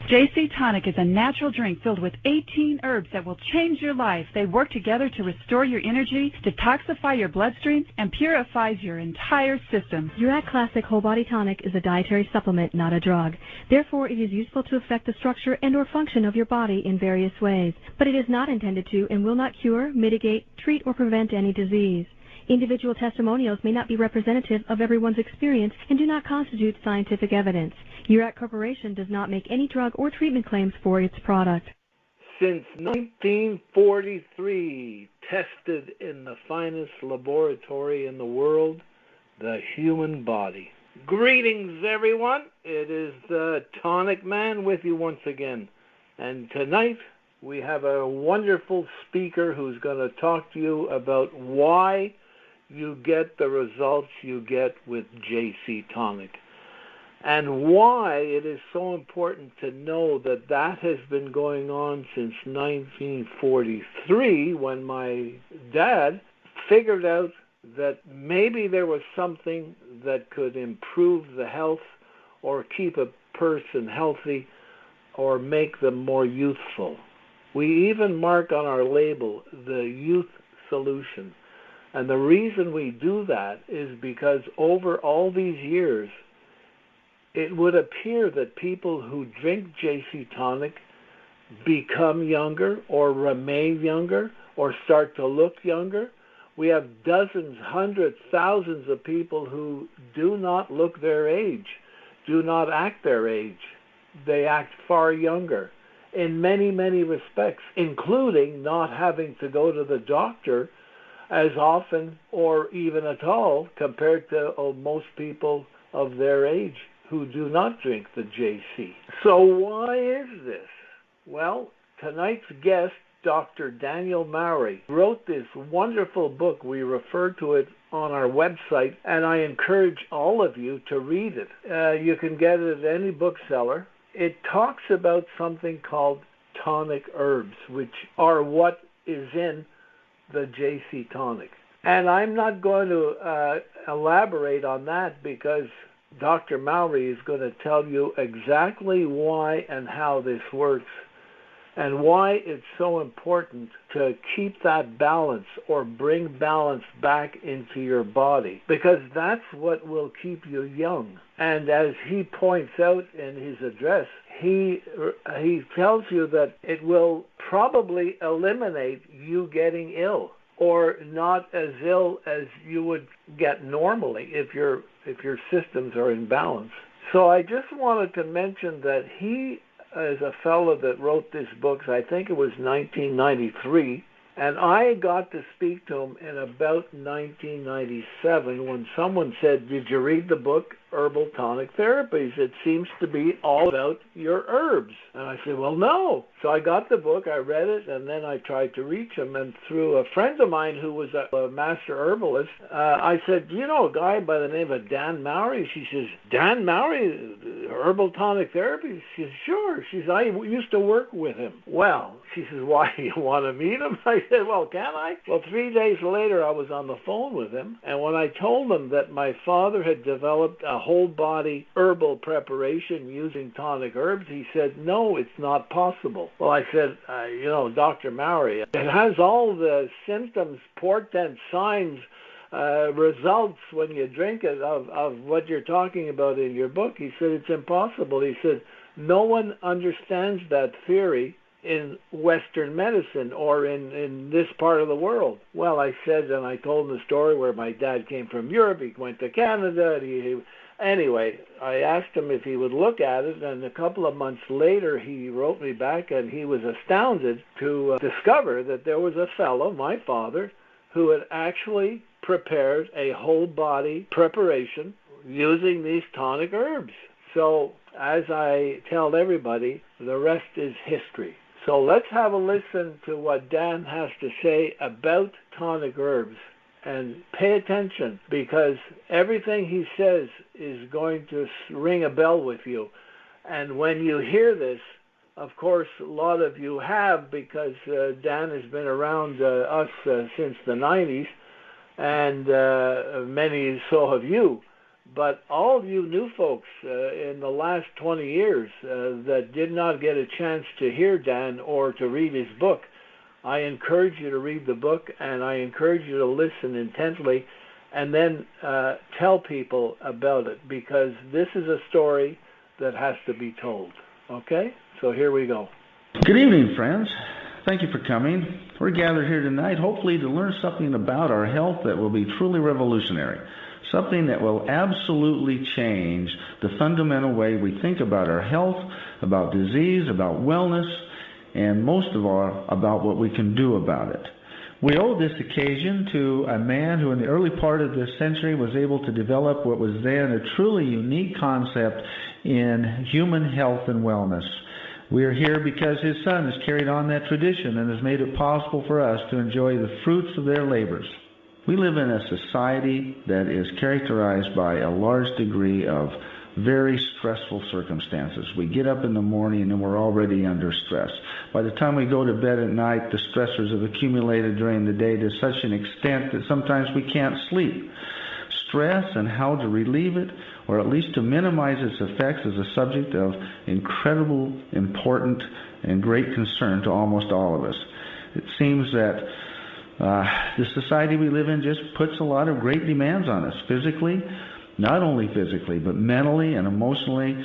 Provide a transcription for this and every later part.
JC Tonic is a natural drink filled with 18 herbs that will change your life. They work together to restore your energy, detoxify your bloodstream, and purifies your entire system. Uric Classic Whole Body Tonic is a dietary supplement, not a drug. Therefore, it is useful to affect the structure and or function of your body in various ways. But it is not intended to and will not cure, mitigate, treat, or prevent any disease. Individual testimonials may not be representative of everyone's experience and do not constitute scientific evidence. Uric Corporation does not make any drug or treatment claims for its product. Since 1943, tested in the finest laboratory in the world, the human body. Greetings, everyone. It is the Tonic Man with you once again. And tonight, we have a wonderful speaker who's going to talk to you about why you get the results you get with JC Tonic, and why it is so important to know that that has been going on since 1943, when my dad figured out that maybe there was something that could improve the health or keep a person healthy or make them more youthful. We even mark on our label the youth solution. And the reason we do that is because over all these years, it would appear that people who drink JC Tonic become younger or remain younger or start to look younger. We have dozens, hundreds, thousands of people who do not look their age, do not act their age. They act far younger in many, many respects, including not having to go to the doctor as often or even at all compared to most people of their age who do not drink the JC. So why is this? Well, tonight's guest, Dr. Daniel Mowrey, wrote this wonderful book. We refer to it on our website, and I encourage all of you to read it. You can get it at any bookseller. It talks about something called tonic herbs, which are what is in the JC Tonic. And I'm not going to elaborate on that because Dr. Mowrey is going to tell you exactly why and how this works and why it's so important to keep that balance or bring balance back into your body, because that's what will keep you young. And as he points out in his address, he tells you that it will probably eliminate you getting ill, or not as ill as you would get normally if your systems are in balance. So I just wanted to mention that he is a fellow that wrote this book, I think it was 1993, and I got to speak to him in about 1997 when someone said, "Did you read the book Herbal Tonic Therapies? It seems to be all about your herbs." And I said, "Well, no." So I got the book, I read it, and then I tried to reach him. And through a friend of mine who was a master herbalist, I said, "Do you know a guy by the name of Dan Mowrey?" She says, "Dan Mowrey, Herbal Tonic Therapies?" She says, "Sure." She says, "I used to work with him." Well, she says, "Why, you want to meet him?" I said, "Well, can I?" Well, 3 days later, I was on the phone with him, and when I told him that my father had developed a whole body herbal preparation using tonic herbs, he said, "No, it's not possible." Well, I said, Dr. Mowrey, it has all the symptoms, portents, signs, results when you drink it of what you're talking about in your book. He said, "It's impossible." He said, "No one understands that theory in Western medicine or in this part of the world." Well, I said, and I told him the story where my dad came from Europe. He went to Canada. Anyway, I asked him if he would look at it, and a couple of months later, he wrote me back, and he was astounded to discover that there was a fellow, my father, who had actually prepared a whole body preparation using these tonic herbs. So, as I tell everybody, the rest is history. So let's have a listen to what Dan has to say about tonic herbs. And pay attention, because everything he says is going to ring a bell with you. And when you hear this, of course, a lot of you have, because Dan has been around us since the 90s, and many so have you. But all of you new folks in the last 20 years that did not get a chance to hear Dan or to read his book, I encourage you to read the book, and I encourage you to listen intently and then tell people about it, because this is a story that has to be told. Okay? So here we go. Good evening, friends. Thank you for coming. We're gathered here tonight hopefully to learn something about our health that will be truly revolutionary, something that will absolutely change the fundamental way we think about our health, about disease, about wellness, and most of all, about what we can do about it. We owe this occasion to a man who in the early part of this century was able to develop what was then a truly unique concept in human health and wellness. We are here because his son has carried on that tradition and has made it possible for us to enjoy the fruits of their labors. We live in a society that is characterized by a large degree of very stressful circumstances. We get up in the morning and we're already under stress. By the time we go to bed at night, the stressors have accumulated during the day to such an extent that sometimes we can't sleep. Stress and how to relieve it, or at least to minimize its effects, is a subject of incredible, important, and great concern to almost all of us. It seems that the society we live in just puts a lot of great demands on us, physically, not only physically, but mentally and emotionally,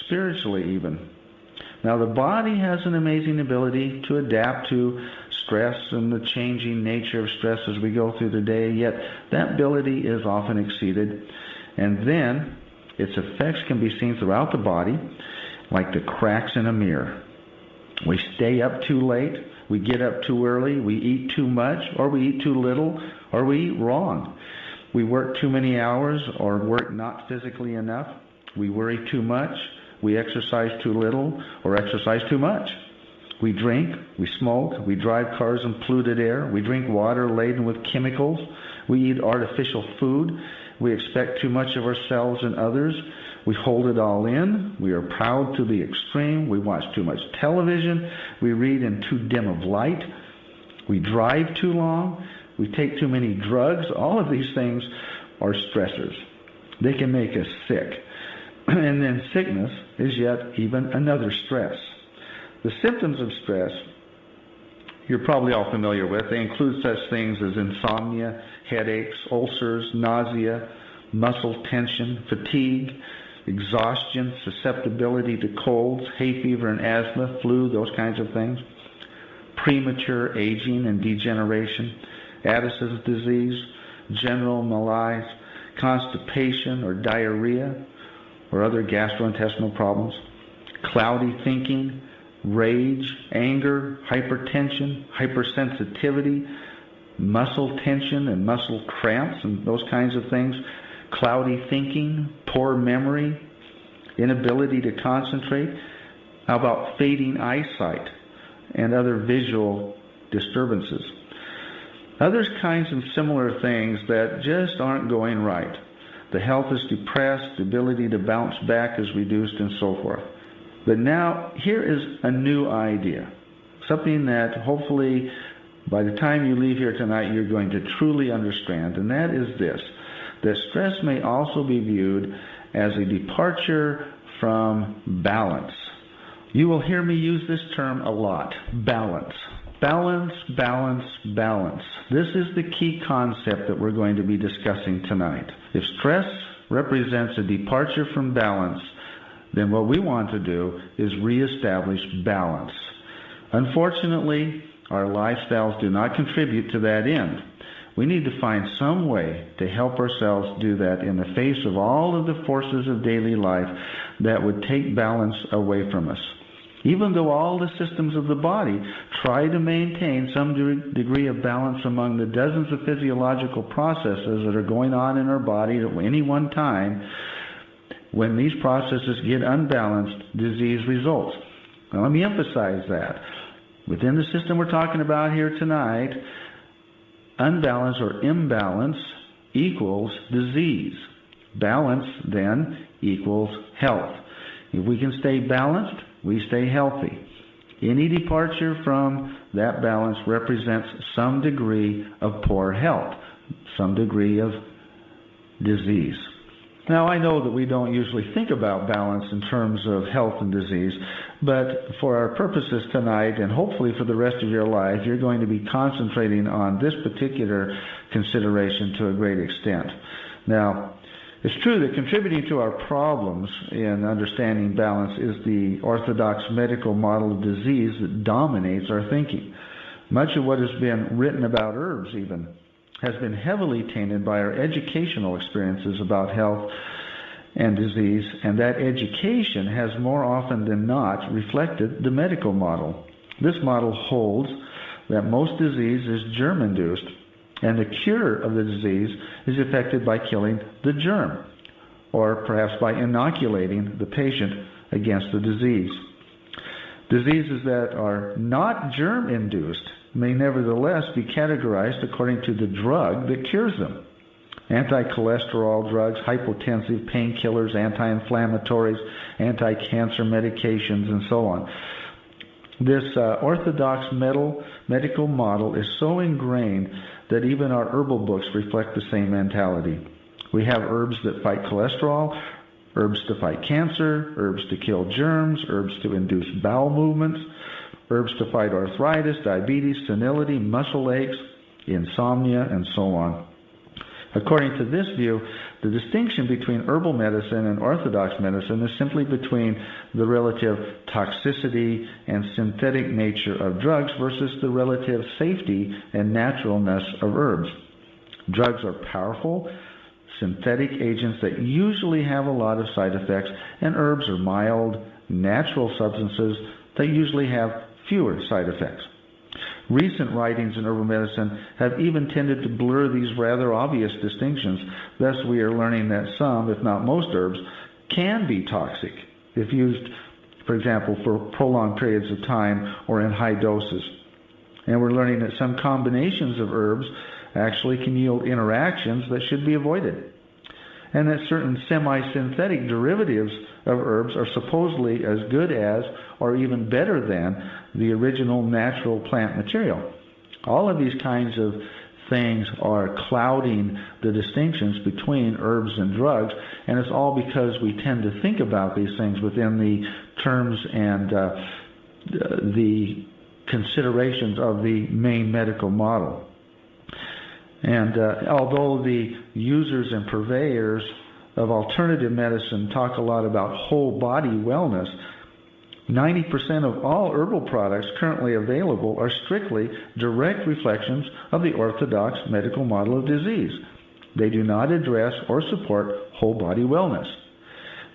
spiritually even. Now, the body has an amazing ability to adapt to stress and the changing nature of stress as we go through the day, yet that ability is often exceeded, and then its effects can be seen throughout the body like the cracks in a mirror. We stay up too late, we get up too early, we eat too much, or we eat too little, or we eat wrong. We work too many hours or work not physically enough. We worry too much. We exercise too little or exercise too much. We drink, we smoke, we drive cars in polluted air. We drink water laden with chemicals. We eat artificial food. We expect too much of ourselves and others. We hold it all in. We are proud to the extreme. We watch too much television. We read in too dim of light. We drive too long. We take too many drugs. All of these things are stressors. They can make us sick. And then sickness is yet even another stress. The symptoms of stress you're probably all familiar with. They include such things as insomnia, headaches, ulcers, nausea, muscle tension, fatigue, exhaustion, susceptibility to colds, hay fever and asthma, flu, those kinds of things, premature aging and degeneration, Addison's disease, general malaise, constipation or diarrhea, or other gastrointestinal problems, cloudy thinking, rage, anger, hypertension, hypersensitivity, muscle tension and muscle cramps and those kinds of things, cloudy thinking, poor memory, inability to concentrate. How about fading eyesight and other visual disturbances? Other kinds of similar things that just aren't going right. The health is depressed, the ability to bounce back is reduced, and so forth. But now, here is a new idea, something that hopefully by the time you leave here tonight you're going to truly understand, and that is this, that stress may also be viewed as a departure from balance. You will hear me use this term a lot, balance. Balance, balance, balance. This is the key concept that we're going to be discussing tonight. If stress represents a departure from balance, then what we want to do is reestablish balance. Unfortunately, our lifestyles do not contribute to that end. We need to find some way to help ourselves do that in the face of all of the forces of daily life that would take balance away from us. Even though all the systems of the body try to maintain some degree of balance among the dozens of physiological processes that are going on in our body at any one time, when these processes get unbalanced, disease results. Now, let me emphasize that. Within the system we're talking about here tonight, unbalance or imbalance equals disease. Balance, then, equals health. If we can stay balanced, we stay healthy. Any departure from that balance represents some degree of poor health, some degree of disease. Now, I know that we don't usually think about balance in terms of health and disease, but for our purposes tonight, and hopefully for the rest of your life, you're going to be concentrating on this particular consideration to a great extent. Now, it's true that contributing to our problems in understanding balance is the orthodox medical model of disease that dominates our thinking. Much of what has been written about herbs even has been heavily tainted by our educational experiences about health and disease, and that education has more often than not reflected the medical model. This model holds that most disease is germ-induced, and the cure of the disease is effected by killing the germ, or perhaps by inoculating the patient against the disease. Diseases that are not germ-induced may nevertheless be categorized according to the drug that cures them. Anti-cholesterol drugs, hypotensive, painkillers, anti-inflammatories, anti-cancer medications, and so on. This orthodox medical model is so ingrained that even our herbal books reflect the same mentality. We have herbs that fight cholesterol, herbs to fight cancer, herbs to kill germs, herbs to induce bowel movements, herbs to fight arthritis, diabetes, senility, muscle aches, insomnia, and so on. According to this view, the distinction between herbal medicine and orthodox medicine is simply between the relative toxicity and synthetic nature of drugs versus the relative safety and naturalness of herbs. Drugs are powerful, synthetic agents that usually have a lot of side effects, and herbs are mild, natural substances that usually have fewer side effects. Recent writings in herbal medicine have even tended to blur these rather obvious distinctions. Thus, we are learning that some, if not most herbs, can be toxic if used, for example, for prolonged periods of time or in high doses. And we're learning that some combinations of herbs actually can yield interactions that should be avoided, and that certain semi-synthetic derivatives of herbs are supposedly as good as or even better than the original natural plant material. All of these kinds of things are clouding the distinctions between herbs and drugs, and it's all because we tend to think about these things within the terms and the considerations of the main medical model. And although the users and purveyors of alternative medicine talk a lot about whole body wellness, 90% of all herbal products currently available are strictly direct reflections of the orthodox medical model of disease. They do not address or support whole body wellness.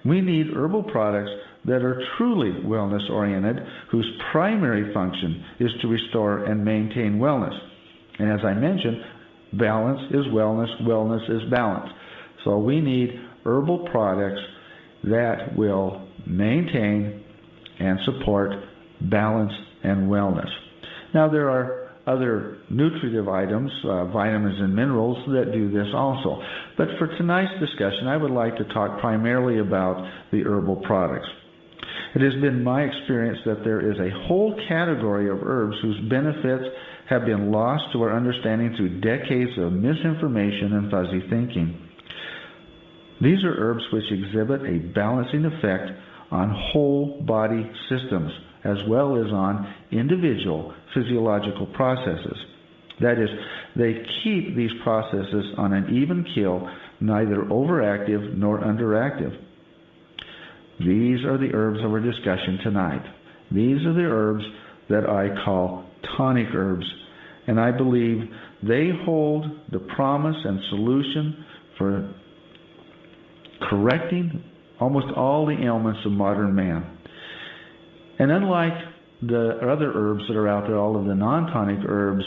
We need herbal products that are truly wellness-oriented, whose primary function is to restore and maintain wellness. And as I mentioned, balance is wellness, wellness is balance. So we need herbal products that will maintain and support balance and wellness. Now, there are other nutritive items, vitamins and minerals, that do this also. But for tonight's discussion, I would like to talk primarily about the herbal products. It has been my experience that there is a whole category of herbs whose benefits have been lost to our understanding through decades of misinformation and fuzzy thinking. These are herbs which exhibit a balancing effect on whole body systems, as well as on individual physiological processes. That is, they keep these processes on an even keel, neither overactive nor underactive. These are the herbs of our discussion tonight. These are the herbs that I call tonic herbs, and I believe they hold the promise and solution for correcting almost all the ailments of modern man. And unlike the other herbs that are out there, all of the non-tonic herbs,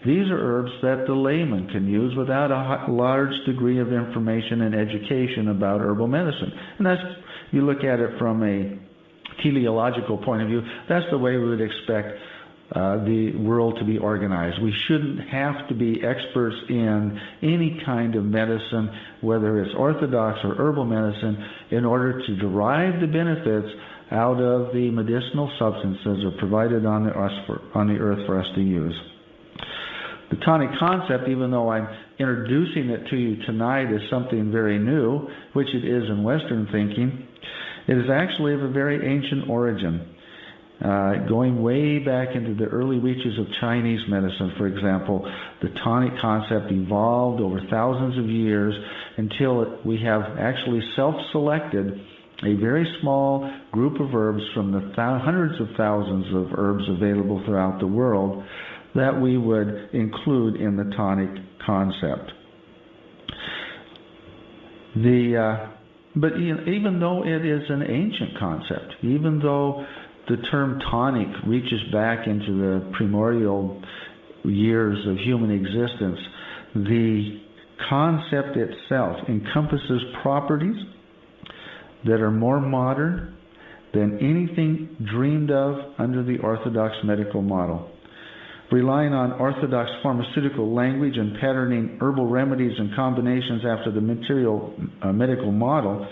these are herbs that the layman can use without a large degree of information and education about herbal medicine. And that's, you look at it from a teleological point of view, that's the way we would expect the world to be organized. We shouldn't have to be experts in any kind of medicine, whether it's orthodox or herbal medicine, in order to derive the benefits out of the medicinal substances that are provided on the earth for us to use. The tonic concept, even though I'm introducing it to you tonight as something very new, which it is in Western thinking, it is actually of a very ancient origin, going way back into the early reaches of Chinese medicine, for example. The tonic concept evolved over thousands of years until we have actually self-selected a very small group of herbs from the hundreds of thousands of herbs available throughout the world that we would include in the tonic concept. But even though it is an ancient concept, even though the term tonic reaches back into the primordial years of human existence, the concept itself encompasses properties that are more modern than anything dreamed of under the orthodox medical model. Relying on orthodox pharmaceutical language and patterning herbal remedies and combinations after the medical model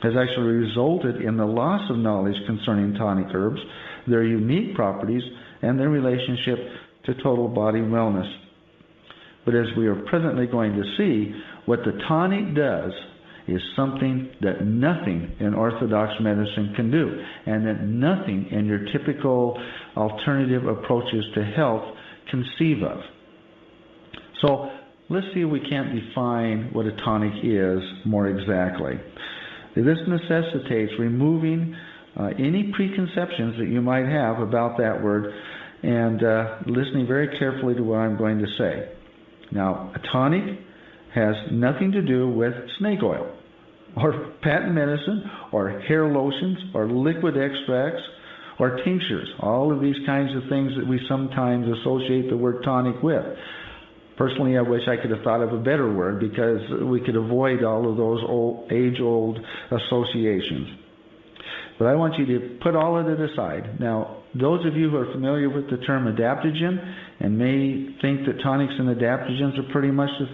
has actually resulted in the loss of knowledge concerning tonic herbs, their unique properties, and their relationship to total body wellness. But as we are presently going to see, what the tonic does is something that nothing in orthodox medicine can do, and that nothing in your typical alternative approaches to health conceive of. So let's see if we can't define what a tonic is more exactly. This necessitates removing any preconceptions that you might have about that word and listening very carefully to what I'm going to say. Now, a tonic has nothing to do with snake oil, or patent medicine, or hair lotions, or liquid extracts, or tinctures. All of these kinds of things that we sometimes associate the word tonic with. Personally, I wish I could have thought of a better word because we could avoid all of those age-old associations. But I want you to put all of it aside. Now, those of you who are familiar with the term adaptogen and may think that tonics and adaptogens are pretty much the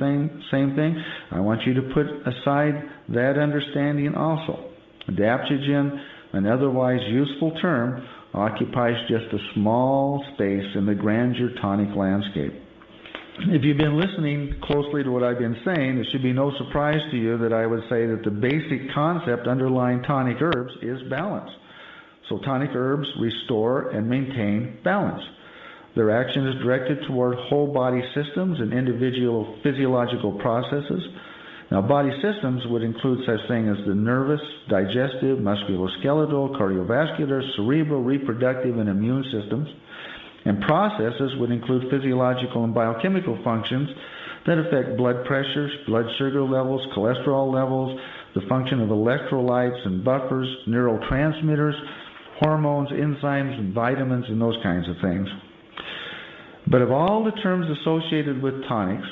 same thing, I want you to put aside that understanding also. Adaptogen, an otherwise useful term, occupies just a small space in the grandeur tonic landscape. If you've been listening closely to what I've been saying, it should be no surprise to you that I would say that the basic concept underlying tonic herbs is balance. So tonic herbs restore and maintain balance. Their action is directed toward whole body systems and individual physiological processes. Now, body systems would include such things as the nervous, digestive, musculoskeletal, cardiovascular, cerebral, reproductive, and immune systems. And processes would include physiological and biochemical functions that affect blood pressures, blood sugar levels, cholesterol levels, the function of electrolytes and buffers, neurotransmitters, hormones, enzymes, and vitamins, and those kinds of things. But of all the terms associated with tonics,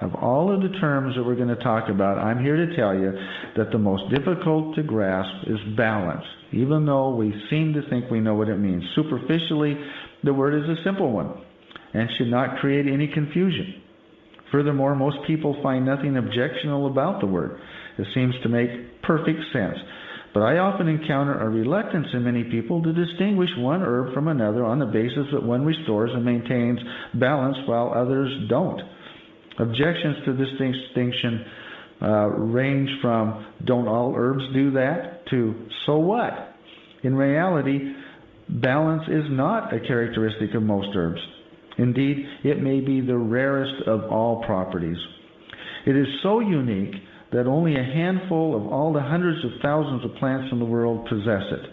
of all of the terms that we're going to talk about, I'm here to tell you that the most difficult to grasp is balance, even though we seem to think we know what it means. Superficially, the word is a simple one and should not create any confusion. Furthermore, most people find nothing objectionable about the word. It seems to make perfect sense. But I often encounter a reluctance in many people to distinguish one herb from another on the basis that one restores and maintains balance while others don't. Objections to this distinction range from, don't all herbs do that, to, so what? In reality, balance is not a characteristic of most herbs. Indeed, it may be the rarest of all properties. It is so unique that only a handful of all the hundreds of thousands of plants in the world possess it.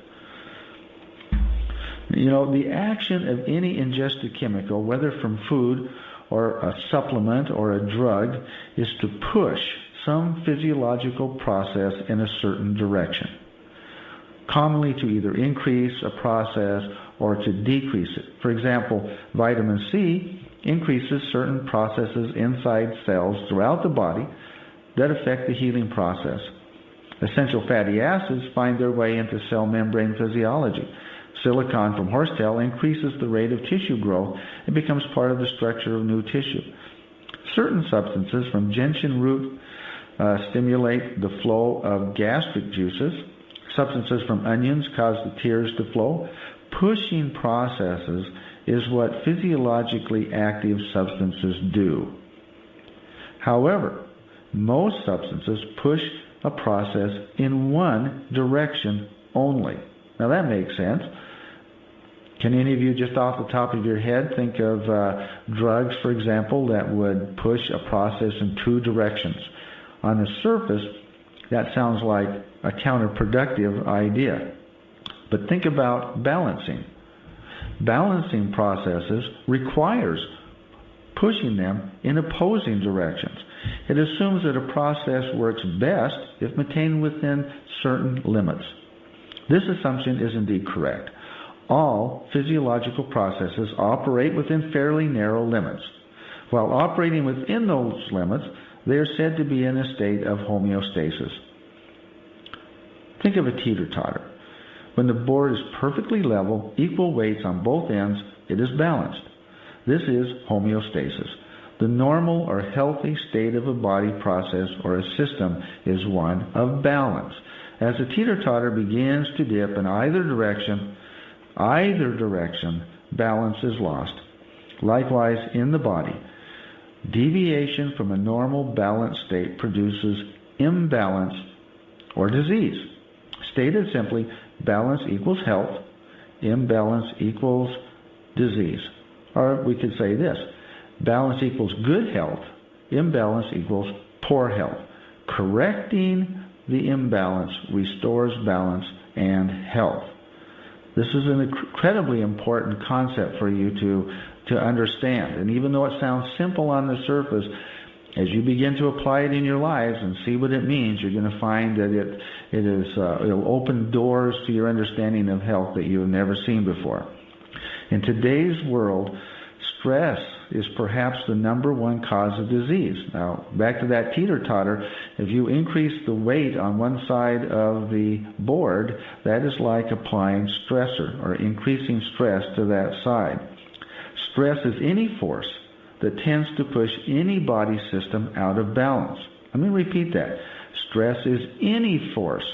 You know, the action of any ingested chemical, whether from food or a supplement or a drug, is to push some physiological process in a certain direction, commonly to either increase a process or to decrease it. For example, vitamin C increases certain processes inside cells throughout the body that affect the healing process. Essential fatty acids find their way into cell membrane physiology. Silicon from horsetail increases the rate of tissue growth and becomes part of the structure of new tissue. Certain substances from gentian root stimulate the flow of gastric juices. Substances from onions cause the tears to flow, pushing processes is what physiologically active substances do. However, most substances push a process in one direction only. Now that makes sense. Can any of you, just off the top of your head, think of drugs, for example, that would push a process in two directions? On the surface, that sounds like a counterproductive idea. But think about balancing. Balancing processes requires pushing them in opposing directions. It assumes that a process works best if maintained within certain limits. This assumption is indeed correct. All physiological processes operate within fairly narrow limits. While operating within those limits, they are said to be in a state of homeostasis. Think of a teeter-totter. When the board is perfectly level, equal weights on both ends, it is balanced. This is homeostasis. The normal or healthy state of a body, process, or a system is one of balance. As the teeter-totter begins to dip in either direction, balance is lost. Likewise, in the body, deviation from a normal balanced state produces imbalance or disease. Stated simply, balance equals health, imbalance equals disease. Or we could say this: balance equals good health, imbalance equals poor health. Correcting the imbalance restores balance and health. This is an incredibly important concept for you to understand. And even though it sounds simple on the surface, as you begin to apply it in your lives and see what it means, you're going to find that it'll open doors to your understanding of health that you've never seen before. In today's world, stress is perhaps the number one cause of disease. Now, back to that teeter-totter, if you increase the weight on one side of the board, that is like applying stressor or increasing stress to that side. Stress is any force that tends to push any body system out of balance. Let me repeat that. Stress is any force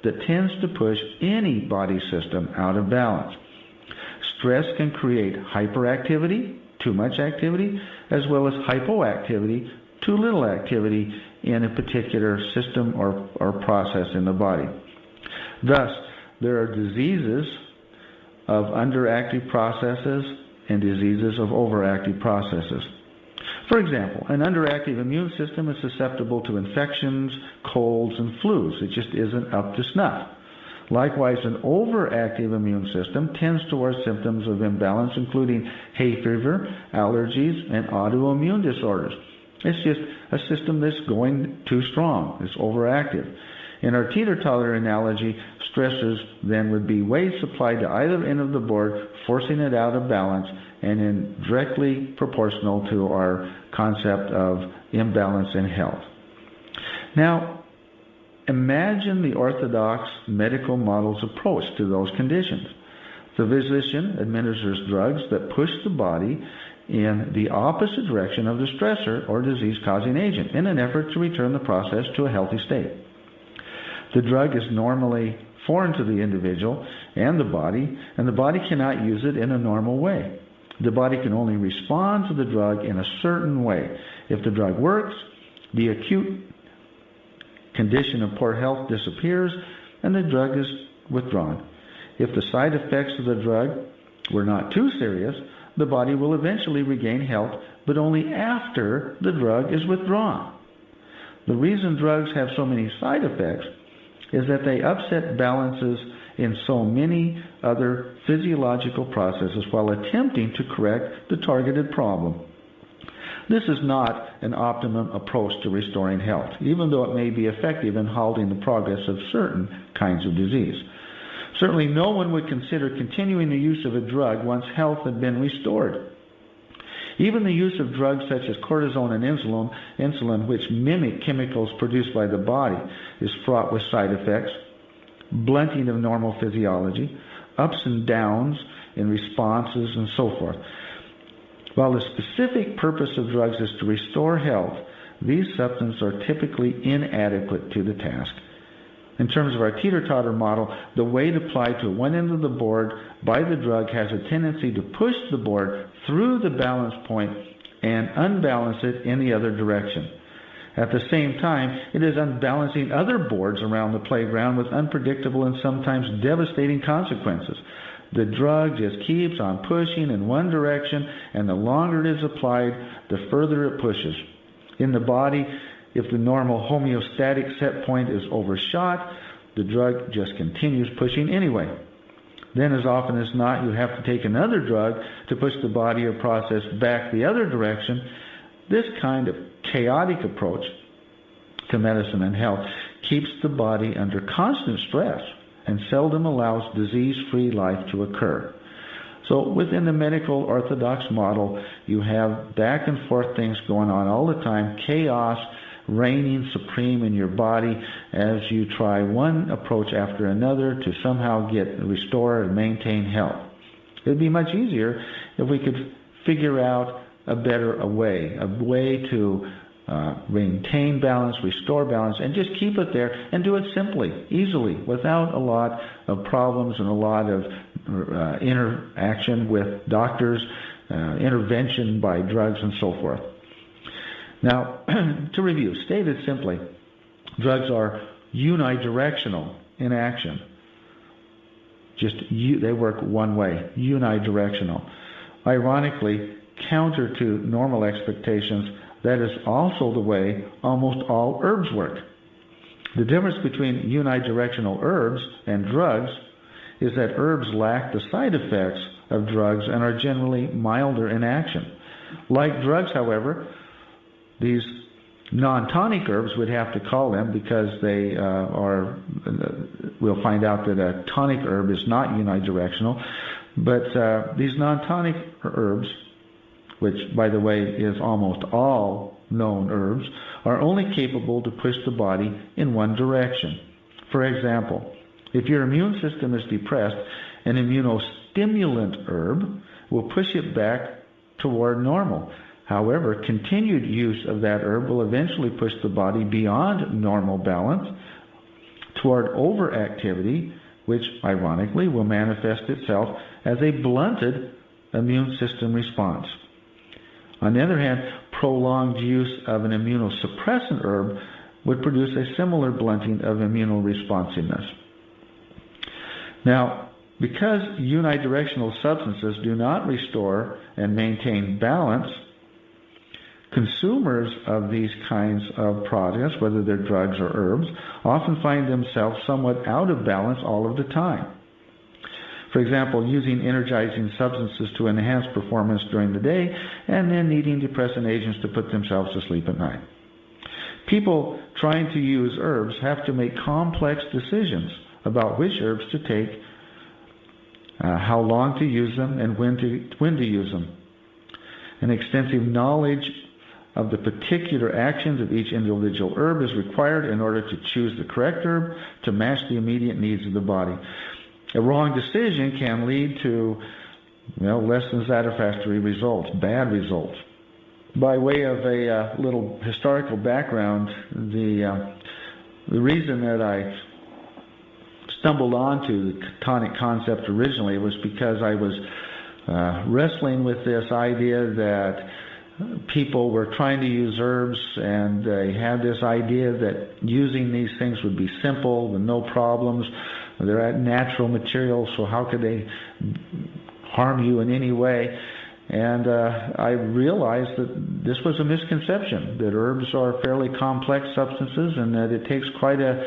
that tends to push any body system out of balance. Stress can create hyperactivity, too much activity, as well as hypoactivity, too little activity in a particular system or process in the body. Thus, there are diseases of underactive processes and diseases of overactive processes. For example, an underactive immune system is susceptible to infections, colds, and flus. It just isn't up to snuff. Likewise, an overactive immune system tends towards symptoms of imbalance, including hay fever, allergies, and autoimmune disorders. It's just a system that's going too strong. It's overactive. In our teeter-totter analogy, stressors then would be weights applied to either end of the board, forcing it out of balance, and directly proportional to our concept of imbalance in health. Now, imagine the orthodox medical model's approach to those conditions. The physician administers drugs that push the body in the opposite direction of the stressor or disease-causing agent in an effort to return the process to a healthy state. The drug is normally foreign to the individual and the body cannot use it in a normal way. The body can only respond to the drug in a certain way. If the drug works, the acute condition of poor health disappears and the drug is withdrawn. If the side effects of the drug were not too serious, the body will eventually regain health, but only after the drug is withdrawn. The reason drugs have so many side effects is that they upset balances in so many other physiological processes while attempting to correct the targeted problem. This is not an optimum approach to restoring health, even though it may be effective in halting the progress of certain kinds of disease. Certainly no one would consider continuing the use of a drug once health had been restored. Even the use of drugs such as cortisone and insulin, which mimic chemicals produced by the body, is fraught with side effects, blunting of normal physiology, ups and downs in responses, and so forth. While the specific purpose of drugs is to restore health, these substances are typically inadequate to the task. In terms of our teeter-totter model, the weight applied to one end of the board by the drug has a tendency to push the board through the balance point and unbalance it in the other direction. At the same time, it is unbalancing other boards around the playground with unpredictable and sometimes devastating consequences. The drug just keeps on pushing in one direction, and the longer it is applied, the further it pushes. In the body, if the normal homeostatic set point is overshot, the drug just continues pushing anyway. Then, as often as not, you have to take another drug to push the body or process back the other direction. This kind of chaotic approach to medicine and health keeps the body under constant stress and seldom allows disease-free life to occur. So within the medical orthodox model, you have back and forth things going on all the time, chaos reigning supreme in your body as you try one approach after another to somehow restore and maintain health. It would be much easier if we could figure out a way to maintain balance, restore balance, and just keep it there and do it simply, easily, without a lot of problems and a lot of interaction with doctors, intervention by drugs, and so forth. Now, to review, stated simply, drugs are unidirectional in action. They work one way, unidirectional. Ironically, counter to normal expectations, that is also the way almost all herbs work. The difference between unidirectional herbs and drugs is that herbs lack the side effects of drugs and are generally milder in action. Like drugs, however, these non-tonic herbs, we'd have to call them, because they we'll find out that a tonic herb is not unidirectional, but these non-tonic herbs, which, by the way, is almost all known herbs, are only capable to push the body in one direction. For example, if your immune system is depressed, an immunostimulant herb will push it back toward normal. However, continued use of that herb will eventually push the body beyond normal balance toward overactivity, which, ironically, will manifest itself as a blunted immune system response. On the other hand, prolonged use of an immunosuppressant herb would produce a similar blunting of immunoresponsiveness. Now, because unidirectional substances do not restore and maintain balance, consumers of these kinds of products, whether they're drugs or herbs, often find themselves somewhat out of balance all of the time. For example, using energizing substances to enhance performance during the day and then needing depressant agents to put themselves to sleep at night. People trying to use herbs have to make complex decisions about which herbs to take, how long to use them, and when to use them. An extensive knowledge of the particular actions of each individual herb is required in order to choose the correct herb to match the immediate needs of the body. A wrong decision can lead to less than satisfactory results, bad results. By way of a little historical background, the reason that I stumbled onto the tonic concept originally was because I was wrestling with this idea that people were trying to use herbs, and they had this idea that using these things would be simple with no problems. They're natural materials, so how could they harm you in any way? And I realized that this was a misconception, that herbs are fairly complex substances and that it takes quite a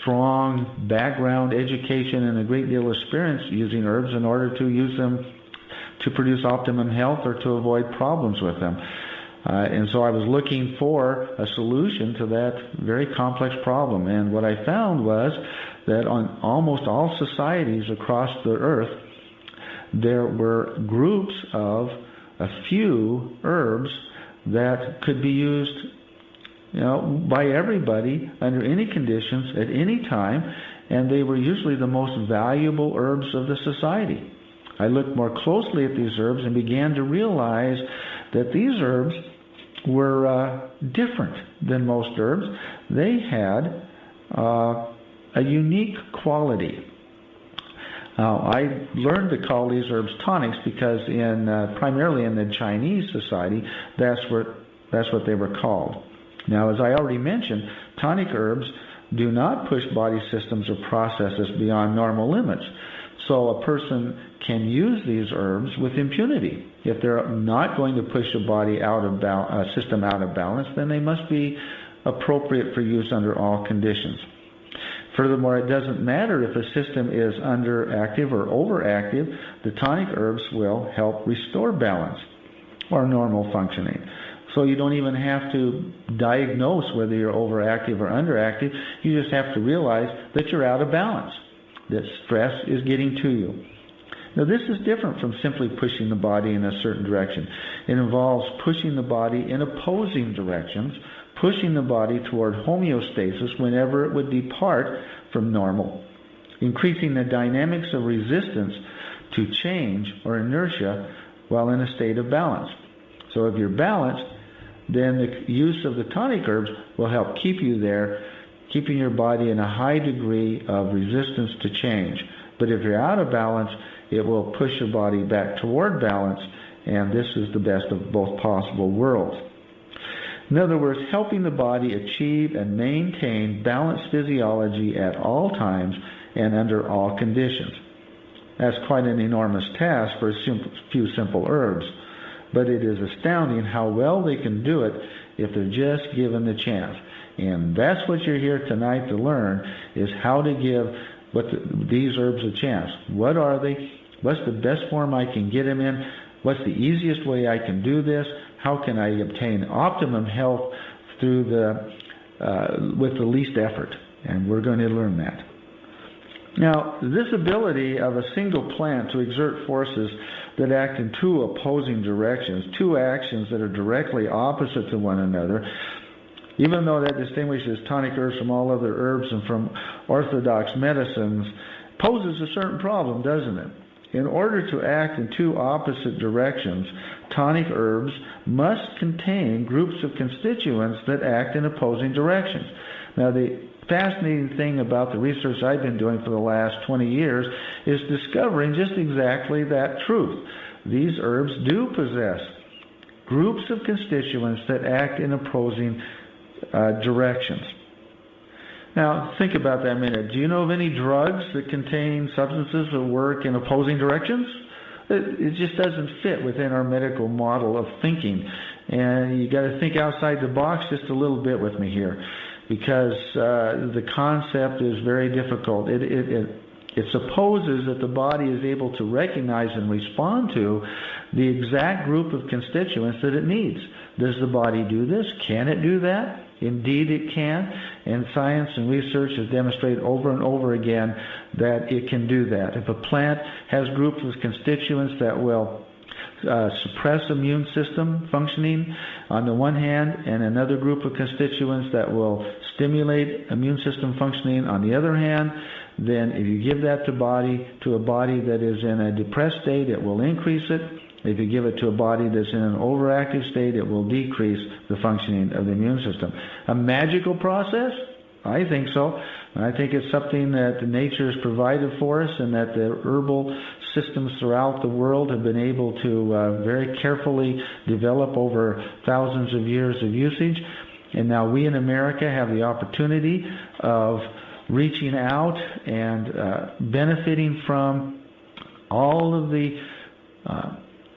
strong background, education, and a great deal of experience using herbs in order to use them to produce optimum health or to avoid problems with them. And so I was looking for a solution to that very complex problem. And what I found was that on almost all societies across the earth, there were groups of a few herbs that could be used by everybody under any conditions at any time, and they were usually the most valuable herbs of the society. I looked more closely at these herbs and began to realize that these herbs were different than most herbs. They had a unique quality. I learned to call these herbs tonics because primarily in the Chinese society, that's what they were called. Now, as I already mentioned, tonic herbs do not push body systems or processes beyond normal limits. So a person can use these herbs with impunity. If they're not going to push a body system out of balance, then they must be appropriate for use under all conditions. Furthermore, it doesn't matter if a system is underactive or overactive, the tonic herbs will help restore balance or normal functioning. So you don't even have to diagnose whether you're overactive or underactive. You just have to realize that you're out of balance, that stress is getting to you. Now, this is different from simply pushing the body in a certain direction. It involves pushing the body in opposing directions, pushing the body toward homeostasis whenever it would depart from normal, increasing the dynamics of resistance to change or inertia while in a state of balance. So if you're balanced, then the use of the tonic herbs will help keep you there, keeping your body in a high degree of resistance to change. But if you're out of balance, it will push your body back toward balance, and this is the best of both possible worlds. In other words, helping the body achieve and maintain balanced physiology at all times and under all conditions. That's quite an enormous task for a few simple herbs, but it is astounding how well they can do it if they're just given the chance. And that's what you're here tonight to learn, is how to give these herbs a chance. What are they? What's the best form I can get them in? What's the easiest way I can do this? How can I obtain optimum health through with the least effort? And we're going to learn that. Now, this ability of a single plant to exert forces that act in two opposing directions, two actions that are directly opposite to one another, even though that distinguishes tonic herbs from all other herbs and from orthodox medicines, poses a certain problem, doesn't it? In order to act in two opposite directions, tonic herbs must contain groups of constituents that act in opposing directions. Now, the fascinating thing about the research I've been doing for the last 20 years is discovering just exactly that truth. These herbs do possess groups of constituents that act in opposing directions. Now, think about that a minute. Do you know of any drugs that contain substances that work in opposing directions? It just doesn't fit within our medical model of thinking. And you got to think outside the box just a little bit with me here, because the concept is very difficult. It supposes that the body is able to recognize and respond to the exact group of constituents that it needs. Does the body do this? Can it do that? Indeed it can, and science and research has demonstrated over and over again that it can do that. If a plant has groups of constituents that will suppress immune system functioning on the one hand, and another group of constituents that will stimulate immune system functioning on the other hand, then if you give that to a body that is in a depressed state, it will increase it. If you give it to a body that's in an overactive state, it will decrease the functioning of the immune system. A magical process? I think so. I think it's something that nature has provided for us, and that the herbal systems throughout the world have been able to very carefully develop over thousands of years of usage. And now we in America have the opportunity of reaching out and benefiting from all of the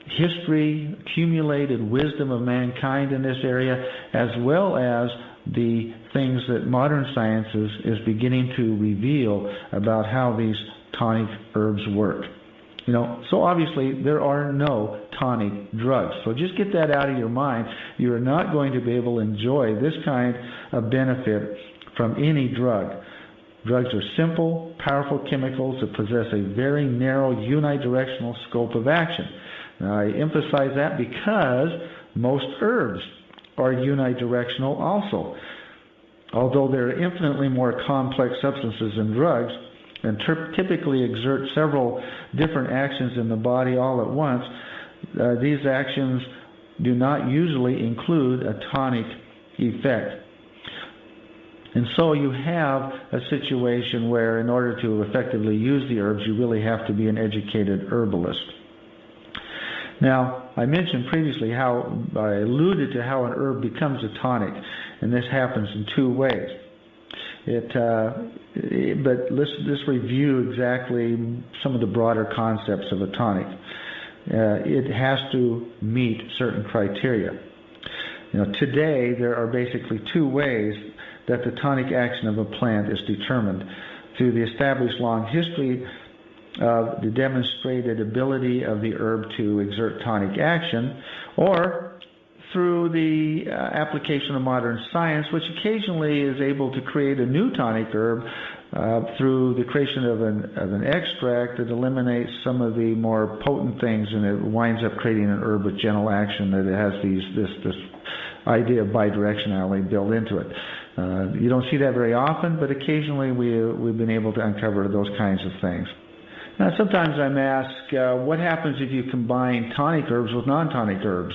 history, accumulated wisdom of mankind in this area, as well as the things that modern science is beginning to reveal about how these tonic herbs work. So obviously there are no tonic drugs. So just get that out of your mind. You are not going to be able to enjoy this kind of benefit from any drug. Drugs are simple, powerful chemicals that possess a very narrow unidirectional scope of action. Now, I emphasize that because most herbs are unidirectional also. Although they're infinitely more complex substances than drugs and typically exert several different actions in the body all at once, these actions do not usually include a tonic effect. And so you have a situation where in order to effectively use the herbs, you really have to be an educated herbalist. Now, I mentioned previously how I alluded to how an herb becomes a tonic, and this happens in two ways. But let's review exactly some of the broader concepts of a tonic. It has to meet certain criteria. Today there are basically two ways that the tonic action of a plant is determined: through the established long history of the demonstrated ability of the herb to exert tonic action, or through the application of modern science, which occasionally is able to create a new tonic herb through the creation of an extract that eliminates some of the more potent things, and it winds up creating an herb with gentle action that it has this idea of bidirectionality built into it. You don't see that very often, but occasionally we've been able to uncover those kinds of things. Now, sometimes I'm asked, what happens if you combine tonic herbs with non-tonic herbs?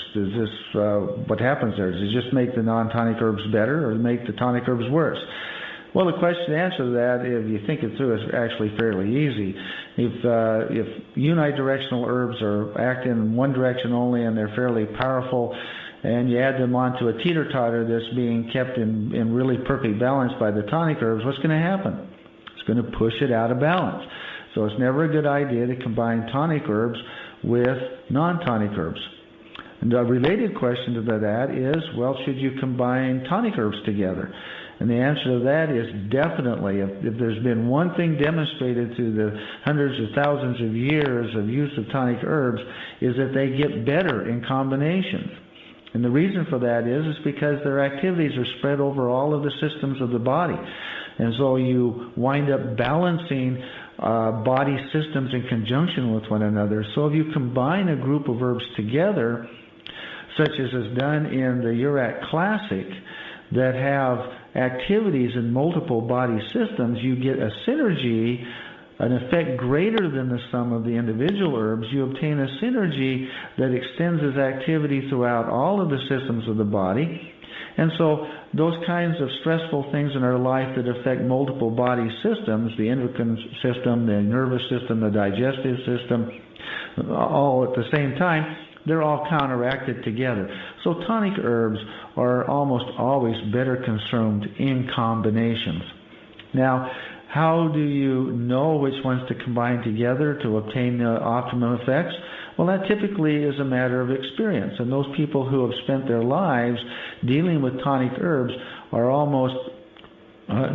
What happens there? Does it just make the non-tonic herbs better or make the tonic herbs worse? Well, the answer to that, if you think it through, is actually fairly easy. If unidirectional herbs are acting in one direction only and they're fairly powerful, and you add them onto a teeter-totter that's being kept in really perfect balance by the tonic herbs, what's going to happen? It's going to push it out of balance. So it's never a good idea to combine tonic herbs with non-tonic herbs. And a related question to that is, well, should you combine tonic herbs together? And the answer to that is definitely. If there's been one thing demonstrated through the hundreds of thousands of years of use of tonic herbs, is that they get better in combinations. And the reason for that is because their activities are spread over all of the systems of the body. And so you wind up balancing body systems in conjunction with one another. So if you combine a group of herbs together, such as is done in the Uric Classic, that have activities in multiple body systems, you get a synergy, an effect greater than the sum of the individual herbs. You obtain a synergy that extends its activity throughout all of the systems of the body. And so those kinds of stressful things in our life that affect multiple body systems, the endocrine system, the nervous system, the digestive system, all at the same time, they're all counteracted together. So tonic herbs are almost always better consumed in combinations. Now, how do you know which ones to combine together to obtain optimum effects? Well, that typically is a matter of experience, and those people who have spent their lives dealing with tonic herbs are almost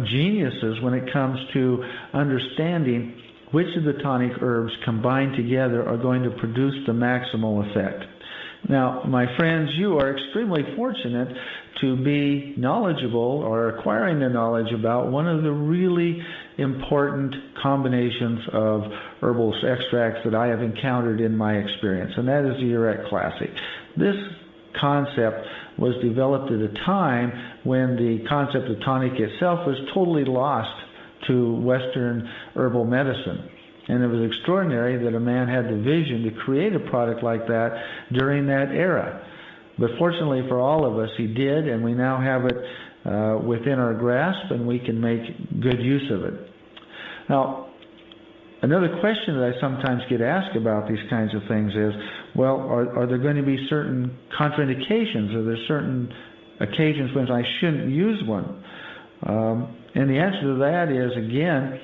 geniuses when it comes to understanding which of the tonic herbs combined together are going to produce the maximal effect. Now, my friends, you are extremely fortunate to be knowledgeable or acquiring the knowledge about one of the really important combinations of herbal extracts that I have encountered in my experience, and that is the Uric Classic. This concept was developed at a time when the concept of tonic itself was totally lost to Western herbal medicine. And it was extraordinary that a man had the vision to create a product like that during that era. But fortunately for all of us, he did, and we now have it within our grasp, and we can make good use of it. Now, another question that I sometimes get asked about these kinds of things is, well, are there going to be certain contraindications? Are there certain occasions when I shouldn't use one? And the answer to that is, again,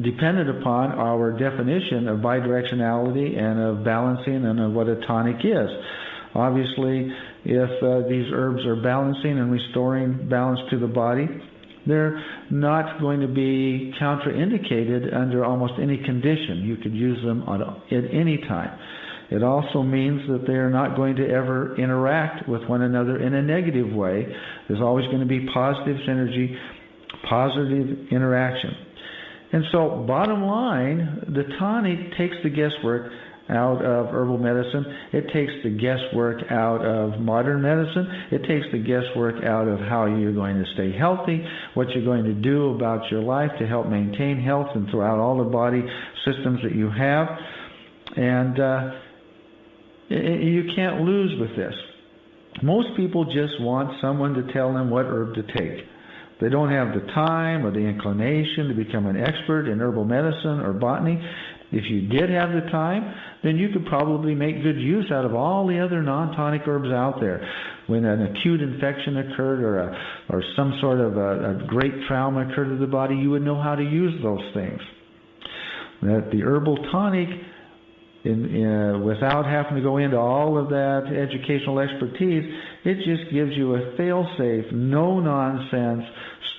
dependent upon our definition of bidirectionality and of balancing and of what a tonic is. Obviously, if these herbs are balancing and restoring balance to the body, they're not going to be contraindicated under almost any condition. You could use them at any time. It also means that they are not going to ever interact with one another in a negative way. There's always going to be positive synergy, positive interaction. And so, bottom line, the tonic takes the guesswork out of herbal medicine. It takes the guesswork out of modern medicine. It takes the guesswork out of how you're going to stay healthy, what you're going to do about your life to help maintain health and throughout all the body systems that you have. And you can't lose with this. Most people just want someone to tell them what herb to take. They don't have the time or the inclination to become an expert in herbal medicine or botany. If you did have the time, then you could probably make good use out of all the other non-tonic herbs out there. When an acute infection occurred or some sort of a great trauma occurred to the body, you would know how to use those things. That the herbal tonic, without having to go into all of that educational expertise, it just gives you a fail-safe, no-nonsense,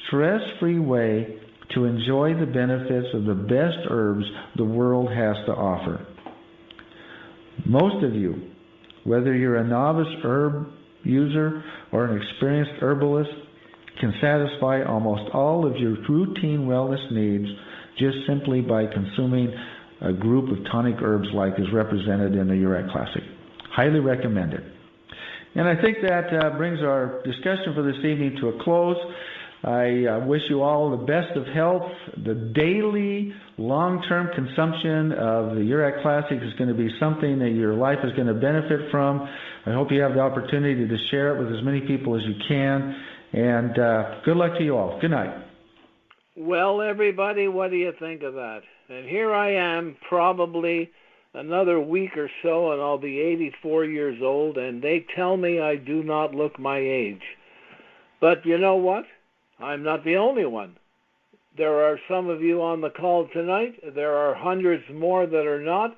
stress-free way to enjoy the benefits of the best herbs the world has to offer. Most of you, whether you're a novice herb user or an experienced herbalist, can satisfy almost all of your routine wellness needs just simply by consuming a group of tonic herbs like is represented in the Uric Classic. Highly recommended. And I think that brings our discussion for this evening to a close. I wish you all the best of health. The daily, long-term consumption of the Uric Classic is going to be something that your life is going to benefit from. I hope you have the opportunity to share it with as many people as you can. And good luck to you all. Good night. Well, everybody, what do you think of that? And here I am, probably another week or so, and I'll be 84 years old, and they tell me I do not look my age. But you know what? I'm not the only one. There are some of you on the call tonight. There are hundreds more that are not.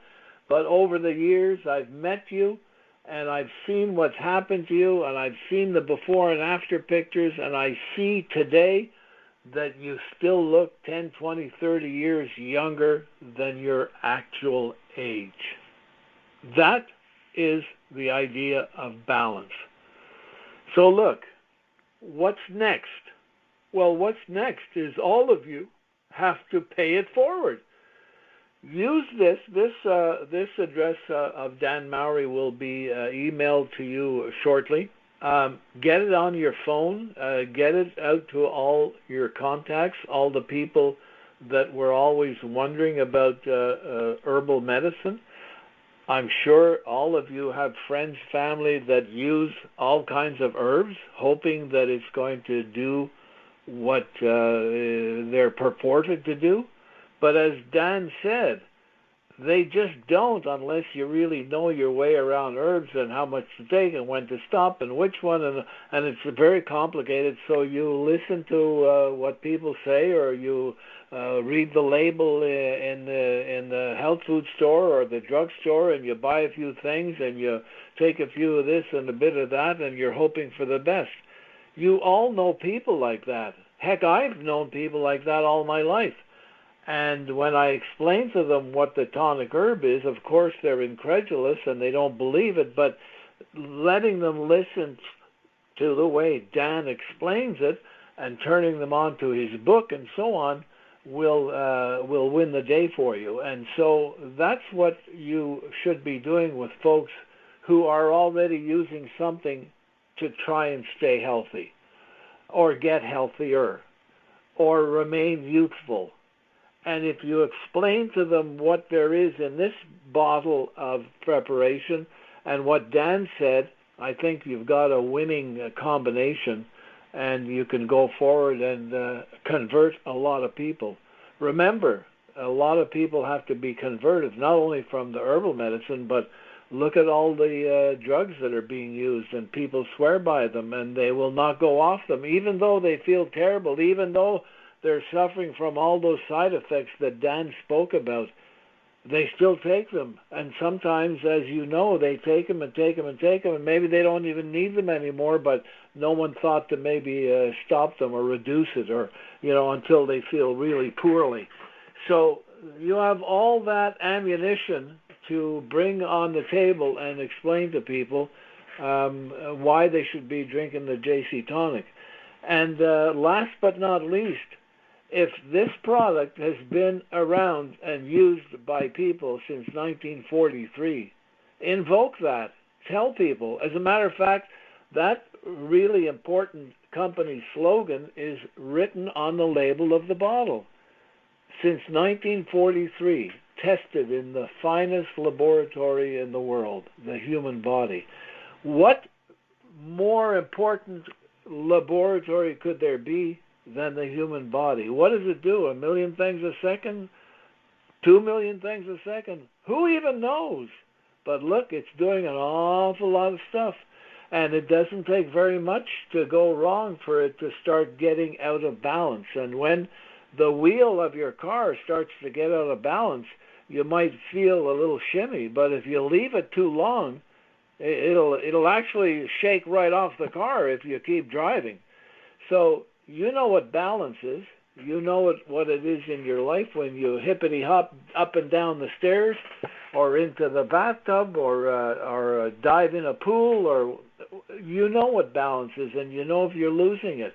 But over the years, I've met you, and I've seen what's happened to you, and I've seen the before and after pictures, and I see today that you still look 10, 20, 30 years younger than your actual age. That is the idea of balance. So look, what's next? Well, what's next is all of you have to pay it forward. Use this address of Dan Mowrey will be emailed to you shortly. Get it on your phone. Get it out to all your contacts, all the people that were always wondering about herbal medicine. I'm sure all of you have friends, family that use all kinds of herbs, hoping that it's going to do what they're purported to do. But as Dan said, they just don't unless you really know your way around herbs and how much to take and when to stop and which one. And it's very complicated, so you listen to what people say, or you read the label in the health food store or the drugstore, and you buy a few things and you take a few of this and a bit of that, and you're hoping for the best. You all know people like that. Heck, I've known people like that all my life. And when I explain to them what the tonic herb is, of course they're incredulous and they don't believe it, but letting them listen to the way Dan explains it and turning them on to his book and so on will win the day for you. And so that's what you should be doing with folks who are already using something to try and stay healthy, or get healthier, or remain youthful. And if you explain to them what there is in this bottle of preparation and what Dan said, I think you've got a winning combination, and you can go forward and convert a lot of people. Remember, a lot of people have to be converted, not only from the herbal medicine, but look at all the drugs that are being used, and people swear by them, and they will not go off them, even though they feel terrible, even though they're suffering from all those side effects that Dan spoke about. They still take them. And sometimes, as you know, they take them and take them and take them, and maybe they don't even need them anymore, but no one thought to maybe stop them or reduce it, or, until they feel really poorly. So you have all that ammunition to bring on the table and explain to people why they should be drinking the JC Tonic. And last but not least, if this product has been around and used by people since 1943, invoke that. Tell people. As a matter of fact, that really important company slogan is written on the label of the bottle. Since 1943, tested in the finest laboratory in the world, the human body. What more important laboratory could there be than the human body. What does it do? 1 million things a second? 2 million things a second? Who even knows? But look, it's doing an awful lot of stuff. And it doesn't take very much to go wrong for it to start getting out of balance. And when the wheel of your car starts to get out of balance, you might feel a little shimmy. But if you leave it too long, it'll actually shake right off the car if you keep driving. So you know what balance is. You know what it is in your life when you hippity-hop up and down the stairs or into the bathtub or dive in a pool, or you know what balance is, and you know if you're losing it.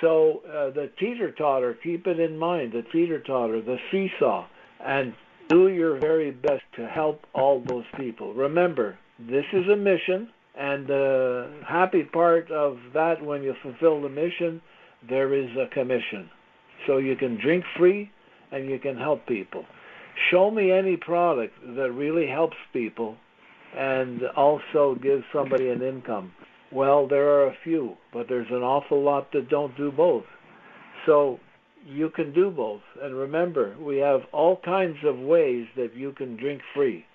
So the teeter-totter, keep it in mind, the teeter-totter, the seesaw, and do your very best to help all those people. Remember, this is a mission, and the happy part of that, when you fulfill the mission, there is a commission. So you can drink free and you can help people. Show me any product that really helps people and also gives somebody an income. Well, there are a few, but there's an awful lot that don't do both. So you can do both. And remember, we have all kinds of ways that you can drink free.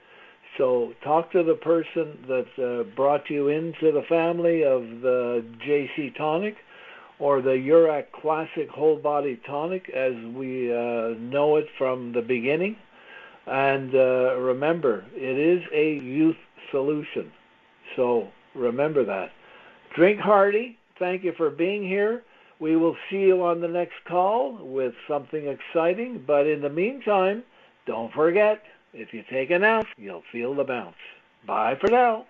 So talk to the person that brought you into the family of the JC Tonic, or the Urac Classic Whole Body Tonic as we know it from the beginning. And remember, it is a youth solution. So remember that. Drink hearty. Thank you for being here. We will see you on the next call with something exciting. But in the meantime, don't forget, if you take an ounce, you'll feel the bounce. Bye for now.